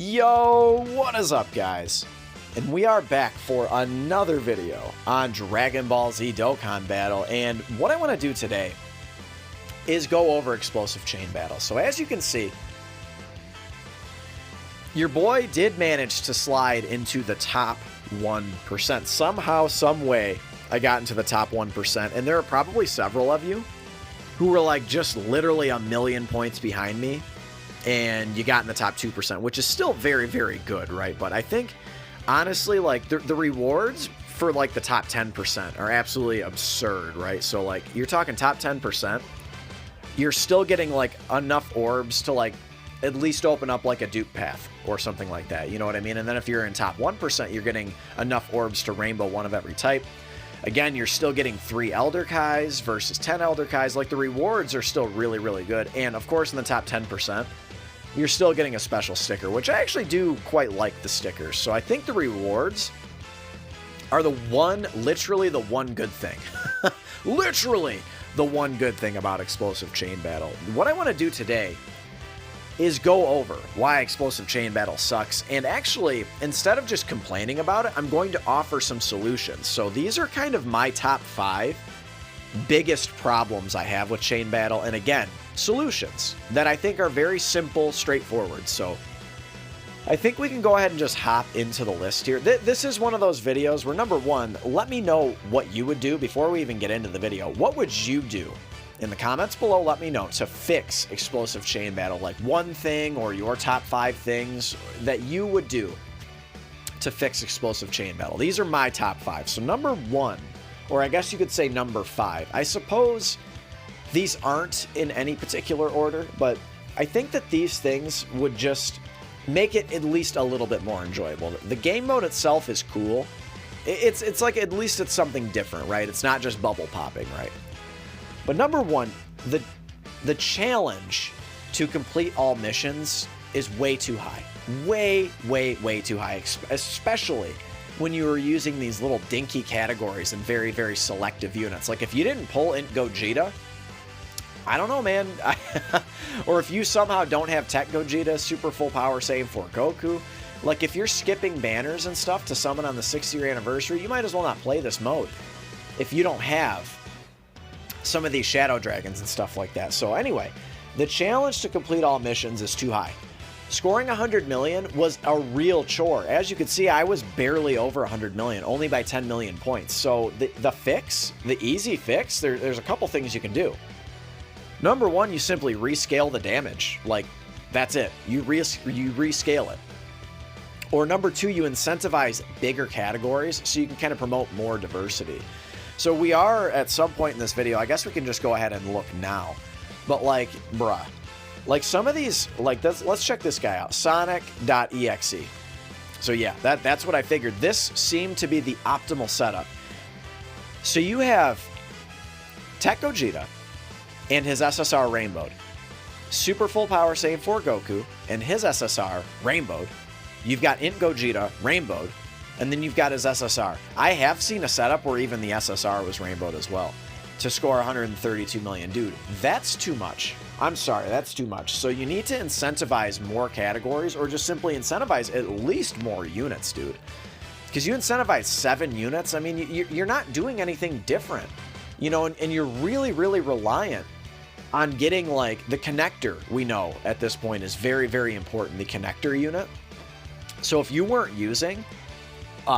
Yo, what is up, guys? And we are back for another video on Dragon Ball Z Dokkan Battle, and what I want to do today is go over Explosive Chain Battle. So as you can see, your boy did manage to slide into the top 1%. Somehow, some way, I got into the top 1%, and there are probably several of you who were like just literally a million points behind me, and you got in the top 2%, which is still very, very good, right? But I think, honestly, like, the rewards for, like, the top 10% are absolutely absurd, right? So, like, you're talking top 10%, you're still getting, like, enough orbs to, like, at least open up, like, a dupe path or something like that, you know what I mean? And then if you're in top 1%, you're getting enough orbs to rainbow one of every type. Again, you're still getting 3 Elder Kais versus 10 Elder Kais. Like, the rewards are still really, really good. And, of course, in the top 10%, you're still getting a special sticker, which I actually do quite like the stickers. So I think the rewards are literally the one good thing. Literally the one good thing about Explosive Chain Battle. What I want to do today is go over why Explosive Chain Battle sucks, and actually, instead of just complaining about it, I'm going to offer some solutions. So these are kind of my top 5 biggest problems I have with Chain Battle, and again, solutions that I think are very simple, straightforward. So I think we can go ahead and just hop into the list here. This is one of those videos where, number one, let me know what you would do before we even get into the video. What would you do? In the comments below, let me know to fix Explosive Chain Battle, like one thing or your top 5 things that you would do to fix Explosive Chain Battle. These are my top 5. So number 1, or I guess you could say number 5. I suppose these aren't in any particular order, but I think that these things would just make it at least a little bit more enjoyable. The game mode itself is cool. It's like, at least it's something different, right? It's not just bubble popping, right? But number 1, the challenge to complete all missions is way too high. Way, way, way too high, especially when you were using these little dinky categories and very, very selective units. Like, if you didn't pull in Gogeta, I don't know, man. Or if you somehow don't have Tech Gogeta, Super Full Power Save for Goku, like, if you're skipping banners and stuff to summon on the 6th-year anniversary, you might as well not play this mode if you don't have some of these Shadow Dragons and stuff like that. So anyway, the challenge to complete all missions is too high. Scoring 100 million was a real chore. As you can see, I was barely over 100 million, only by 10 million points. So the fix, the easy fix, there's a couple things you can do. Number 1, you simply rescale the damage. Like, that's it. You rescale it. Or number 2, you incentivize bigger categories so you can kind of promote more diversity. So we are at some point in this video, I guess we can just go ahead and look now. But like, bruh, like some of these, like, let's check this guy out, Sonic.exe. So yeah, that's what I figured. This seemed to be the optimal setup. So you have Tech Gogeta and his SSR rainbowed, Super Full Power Save for Goku and his SSR rainbowed. You've got Int Gogeta rainbowed, and then you've got his SSR. I have seen a setup where even the SSR was rainbowed as well to score 132 million. Dude, that's too much. I'm sorry, that's too much. So you need to incentivize more categories, or just simply incentivize at least more units, dude. Because you incentivize 7 units, I mean, you're not doing anything different. You know, and you're really, really reliant on getting, like, the connector, we know at this point is very, very important, the connector unit. So if you weren't using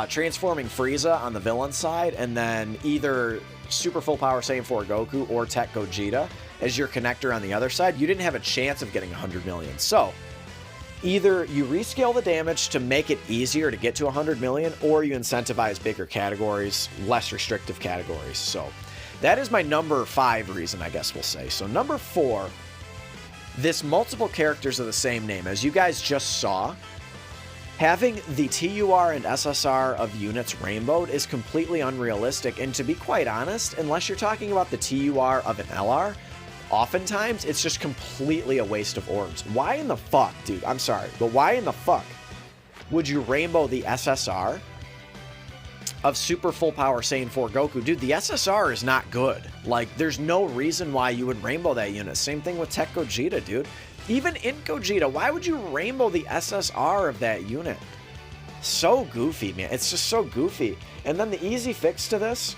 transforming Frieza on the villain side, and then either Super Full Power Saiyan 4 Goku or Tech Gogeta as your connector on the other side, you didn't have a chance of getting 100 million. So either you rescale the damage to make it easier to get to 100 million, or you incentivize bigger categories, less restrictive categories. So that is my number 5 reason, I guess we'll say. So number 4, this multiple characters of the same name. As you guys just saw, having the TUR and SSR of units rainbowed is completely unrealistic, and to be quite honest, unless you're talking about the TUR of an LR, oftentimes it's just completely a waste of orbs. Why in the fuck, dude? I'm sorry, but why in the fuck would you rainbow the SSR of Super Full Power Saiyan 4 Goku? Dude, the SSR is not good. Like, there's no reason why you would rainbow that unit. Same thing with Tech Gogeta, dude. Even in Gogeta, why would you rainbow the SSR of that unit? So goofy, man. It's just so goofy. And then the easy fix to this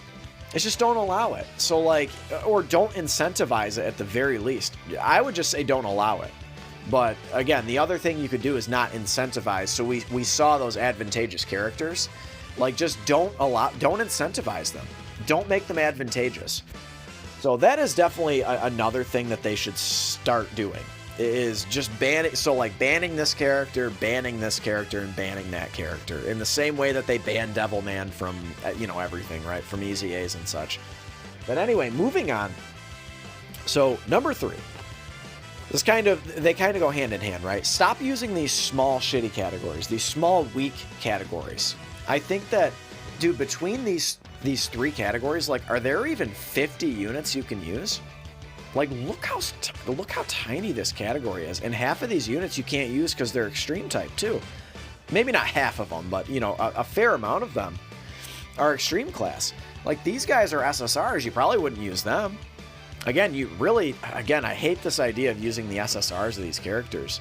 is just don't allow it. So like, or don't incentivize it at the very least. I would just say don't allow it. But again, the other thing you could do is not incentivize. So we saw those advantageous characters. Like, just don't incentivize them. Don't make them advantageous. So that is definitely another thing that they should start doing, is just banning. So like banning this character, and banning that character in the same way that they ban Devilman from, you know, everything, right? From Easy A's and such. But anyway, moving on. So number 3. They kind of go hand in hand, right? Stop using these small shitty categories, these small weak categories. I think that, dude, between these 3 categories, like, are there even 50 units you can use? Like, look how tiny this category is, and half of these units you can't use because they're extreme type too. Maybe not half of them, but you know, a fair amount of them are extreme class. Like, these guys are SSRs. You probably wouldn't use them. Again, I hate this idea of using the SSRs of these characters.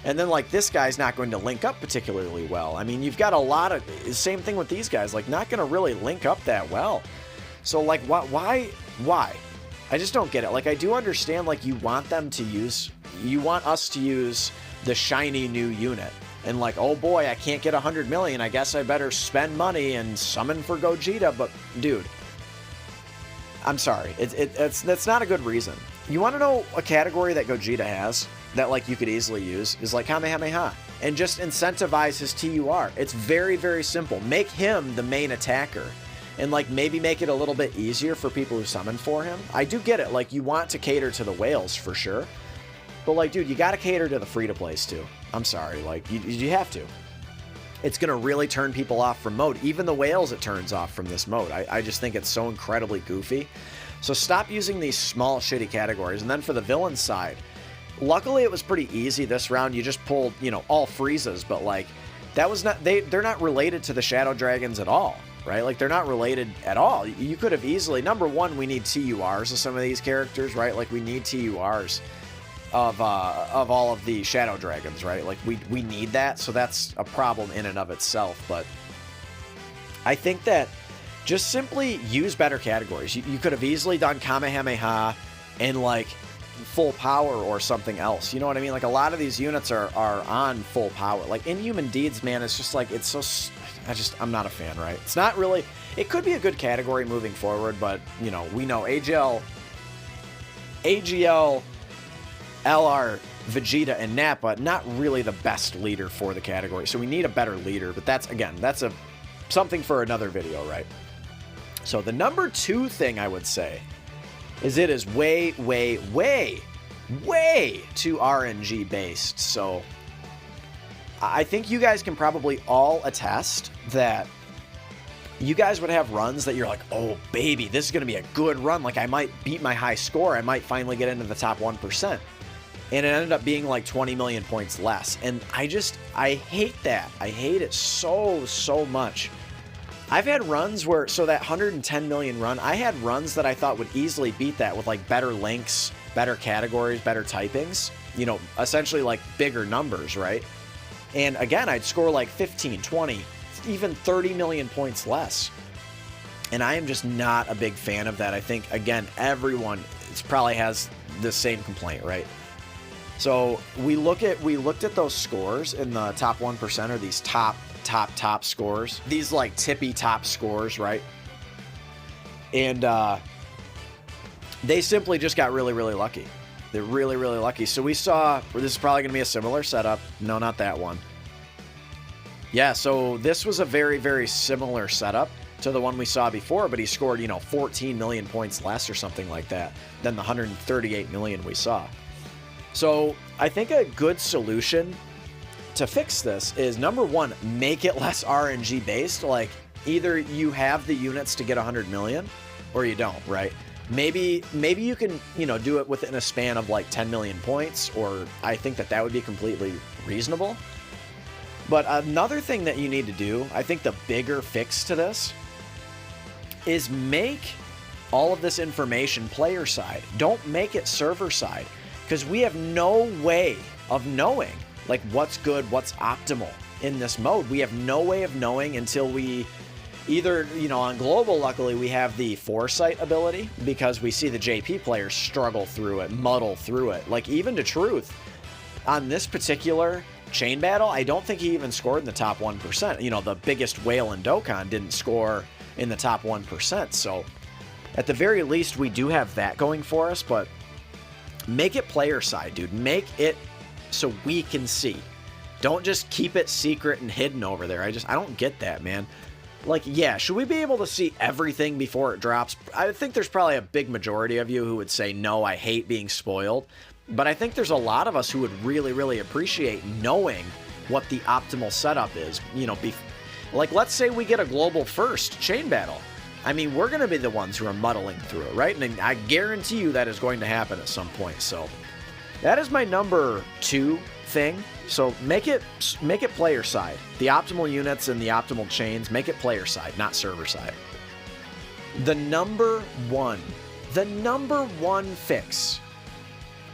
And then, like, this guy's not going to link up particularly well. I mean, you've got a lot of... Same thing with these guys. Like, not going to really link up that well. So, like, why? I just don't get it. Like, I do understand, like, you want us to use the shiny new unit. And, like, oh boy, I can't get 100 million. I guess I better spend money and summon for Gogeta. But, dude, I'm sorry. That's not a good reason. You want to know a category that Gogeta has that, like, you could easily use is, like, Kamehameha. And just incentivize his TUR. It's very, very simple. Make him the main attacker. And, like, maybe make it a little bit easier for people who summon for him. I do get it. Like, you want to cater to the whales for sure. But, like, dude, you got to cater to the free-to-plays too. I'm sorry. Like, you have to. It's going to really turn people off from mode. Even the whales it turns off from this mode. I just think it's so incredibly goofy. So stop using these small, shitty categories. And then for the villain side, luckily it was pretty easy this round. You just pulled, you know, all Friezas. But, like, that was not... They're not related to the Shadow Dragons at all. Right? Like, they're not related at all. You could have easily... Number one, we need TURs of some of these characters, right? Like, we need TURs of all of the Shadow Dragons, right? Like, we need that, so that's a problem in and of itself. But I think that just simply use better categories. You could have easily done Kamehameha and, like, full power or something else. You know what I mean? Like, a lot of these units are on full power. Like, Inhuman Deeds, man, it's just like, it's so... I'm not a fan, right? It's not really... It could be a good category moving forward, but, you know, we know AGL, LR, Vegeta, and Nappa, not really the best leader for the category. So we need a better leader, but that's something for another video, right? So the number 2 thing I would say is it is way, way, way, way too RNG based. So I think you guys can probably all attest that you guys would have runs that you're like, oh, baby, this is going to be a good run. Like, I might beat my high score. I might finally get into the top 1%. And it ended up being like 20 million points less. And I hate that. I hate it so, so much. I've had runs where, so that 110 million run, I had runs that I thought would easily beat that with, like, better links, better categories, better typings. You know, essentially, like, bigger numbers, right? And again, I'd score like 15, 20, even 30 million points less. And I am just not a big fan of that. I think, again, everyone probably has the same complaint, right? So we looked at those scores in the top 1%, or these top scores. These, like, tippy top scores, right? And they simply just got really, really lucky. They're really, really lucky. So we saw, this is probably going to be a similar setup. No, not that one. Yeah, so this was a very, very similar setup to the one we saw before, but he scored, you know, 14 million points less or something like that than the 138 million we saw. So I think a good solution to fix this is, number one, make it less RNG based. Like, either you have the units to get 100 million or you don't, right? Maybe you can, you know, do it within a span of like 10 million points, or I think that would be completely reasonable. But another thing that you need to do, I think the bigger fix to this, is make all of this information player side. Don't make it server side, because we have no way of knowing like what's good, what's optimal in this mode. We have no way of knowing until we either, you know, on global, luckily we have the foresight ability because we see the JP players struggle through it, muddle through it. Like even to Truth on this particular chain battle, I don't think he even scored in the top 1%. You know, the biggest whale in Dokkan didn't score in the top 1%. So at the very least, we do have that going for us, but make it player side, dude. Make it so we can see. Don't just keep it secret and hidden over there. I don't get that, man. Like, yeah, should we be able to see everything before it drops? I think there's probably a big majority of you who would say, no, I hate being spoiled. But I think there's a lot of us who would really, really appreciate knowing what the optimal setup is. You know, like, let's say we get a global first chain battle. I mean, we're going to be the ones who are muddling through it, right? And I guarantee you that is going to happen at some point. So that is my number 2 thing. So make it player side. The optimal units and the optimal chains, make it player side, not server side. The number one fix,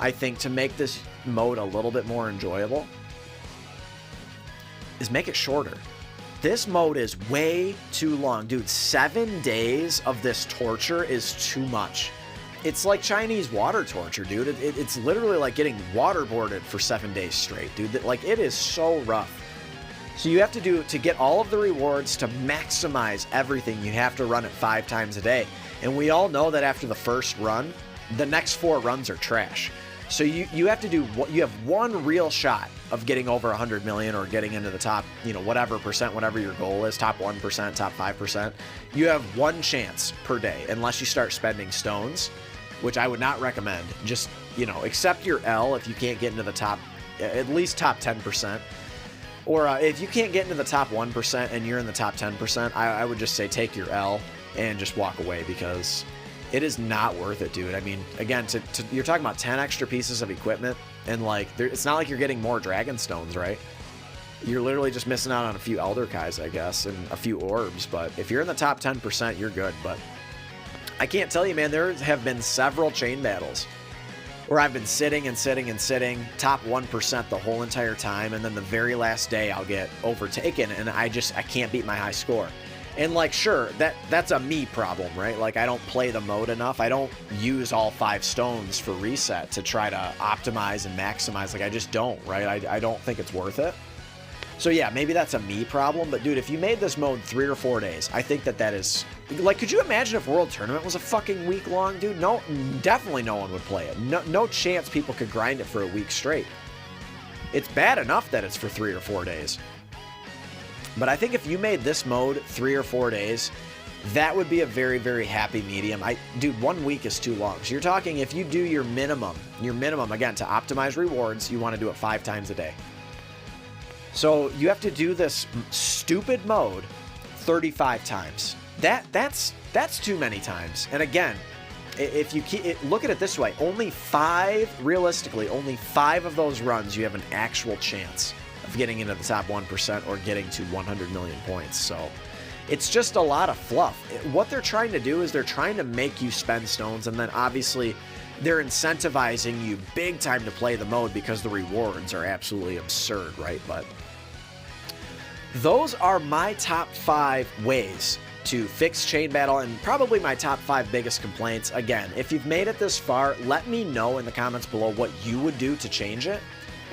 I think, to make this mode a little bit more enjoyable is make it shorter. This mode is way too long. Dude, 7 days of this torture is too much. It's like Chinese water torture, dude. It's literally like getting waterboarded for 7 days straight, dude. Like, it is so rough. So you have to get all of the rewards, to maximize everything, you have to run it 5 times a day. And we all know that after the first run, the next 4 runs are trash. So you have to do, you have one real shot of getting over 100 million or getting into the top, you know, whatever percent, whatever your goal is, top 1%, top 5%. You have one chance per day, unless you start spending stones, which I would not recommend. Just, you know, accept your L if you can't get into the top, at least top 10%. Or if you can't get into the top 1% and you're in the top 10%, I would just say take your L and just walk away, because it is not worth it, dude. I mean, again, you're talking about 10 extra pieces of equipment, and like, it's not like you're getting more dragon stones, right? You're literally just missing out on a few elder kais, I guess, and a few orbs. But if you're in the top 10%, you're good. But I can't tell you, man, there have been several chain battles where I've been sitting and sitting and sitting, top 1% the whole entire time, and then the very last day I'll get overtaken, and I can't beat my high score. And like, sure, that's a me problem, right? Like, I don't play the mode enough. I don't use all 5 stones for reset to try to optimize and maximize. Like, I just don't, right? I don't think it's worth it. So yeah, maybe that's a me problem. But dude, if you made this mode 3 or 4 days, I think that is, like, could you imagine if World Tournament was a fucking week long, dude? No, definitely no one would play it. No chance people could grind it for a week straight. It's bad enough that it's for 3 or 4 days. But I think if you made this mode 3 or 4 days, that would be a very, very happy medium. Dude, 1 week is too long. So you're talking, if you do your minimum, again, to optimize rewards, you want to do it 5 times a day. So you have to do this stupid mode 35 times. That's too many times. And again, if you look at it this way, realistically, only 5 of those runs you have an actual chance of getting into the top 1% or getting to 100 million points. So it's just a lot of fluff. What they're trying to do is they're trying to make you spend stones, and then obviously they're incentivizing you big time to play the mode because the rewards are absolutely absurd, right? But those are my top 5 ways to fix chain battle, and probably my top 5 biggest complaints. Again, if you've made it this far, let me know in the comments below what you would do to change it.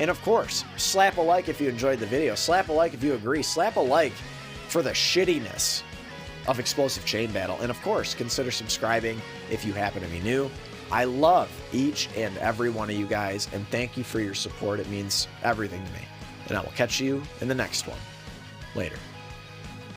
And of course, slap a like if you enjoyed the video. Slap a like if you agree. Slap a like for the shittiness of explosive chain battle. And of course, consider subscribing if you happen to be new. I love each and every one of you guys, and thank you for your support. It means everything to me. And I will catch you in the next one. Later.